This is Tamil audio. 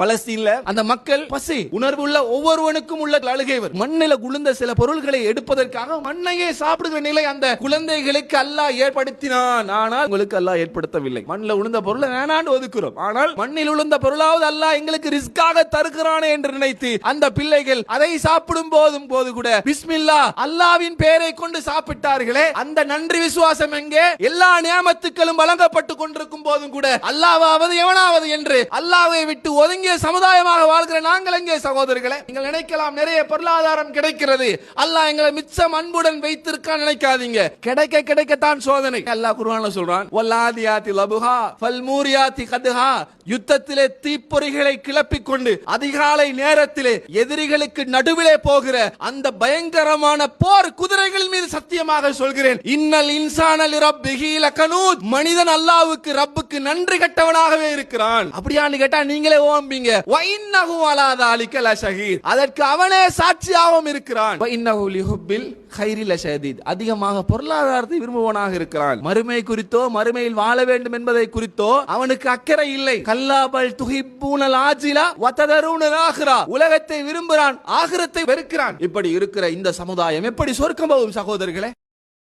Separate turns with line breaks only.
பலஸ்தீன்ல அந்த மக்கள் பசி உணர்வு உள்ள ஒவ்வொருவனுக்கும் உள்ள அழுகை மண்ணில குளிர்ந்த சில பொருள்களை எடுப்பதற்காக மண்ணையே சாப்பிடுகிற நிலை அந்த குழந்தைகளுக்கு அல்லாஹ் ஏற்படுத்தினான். ஆனால் உங்களுக்கு அல்லாஹ் ஏற்படுத்தவில்லை. மண்ணில் உளுந்த பொருளை வேணாண்டு ஒதுக்குறோம். ஆனால் மண்ணில் உளுந்த பொருளாவது அல்லாஹ் எங்களுக்கு ரிஸ்காக தருகிறானே என்று நினைத்து அந்த பிள்ளைகள் அதை சாப்பிடும் போது கூட பிஸ்மில்லா அல்லாஹ்வின் பெயரை கொண்டு சாப்பிட்டார்களே, அந்த நன்றி விசுவாசம் எங்கே? எல்லா நியமத்துக்களும் வழங்கப்பட்டு கொண்டிருக்கும் போதும் கூட அல்லாஹ்வாவது எவனாவது என்று அல்லாஹ்வை விட்டு ஒதுங்கிய சமுதாயமாக வாழ்கிற நாங்கள் எங்கே சகோதரர்களே? நீங்கள் நினைக்கலாம் நிறைய பொருளாதாரம் கிடைக்கிறது, அல்லாஹ் எங்களை மிச்சம் அன்புடன் வைத்திருக்கான் நினைக்காதீங்க. கிடைக்கத்தான் சோதனை. அல்லாஹ் குர்ஆன்ல சொல்றான், வல்லாதியாத்தி லபுஹா ஃபல்மூரியாத்தி கத்ஹா, யுத்தத்திலே தீப்பொறிகளை கிளப்பிக் கொண்டு அதிகாலை நேரத்திலே எதிரிகளுக்கு நடுவிலே போகிற அந்த பயங்கரமான போர் குதிரைகள் மீது சத்தியமாக சொல்கிறேன், இன்னல் இன்சான லிரப்பிஹி லகனூத், மனிதன் அல்லாஹ்வுக்கு ரப்புக்கு நன்றி கட்டவனாகவே இருக்கிறான். அப்படியான்னு கேட்டா நீங்களே ஓம்பீங்க. வ இன்னஹு அலா தாலிக லஷஹீத், அதற்கு அவனே சாட்சியாகவும் இருக்கிறான். வ இன்னஹு லிஹுப்பில் கைரி லஷதீத், அதிகமாக பொருளாதாரத்தை விரும்புவனாக இருக்கிறான். மறுமை குறித்தோ மறுமையில் வாழ வேண்டும் என்பதை குறித்தோ அவனுக்கு அக்கறை இல்லை. கல்லா பல் துஹிப்பூனல் ஆஜிலா வ ததரூனல் ஆகிரா, உலகத்தை விரும்புகிறான், ஆகிரத்தை வெறுக்கிறான். இப்படி இருக்கிற இந்த சமுதாயம் எப்படி சொர்க்கம் போகும் சகோதரர்களே?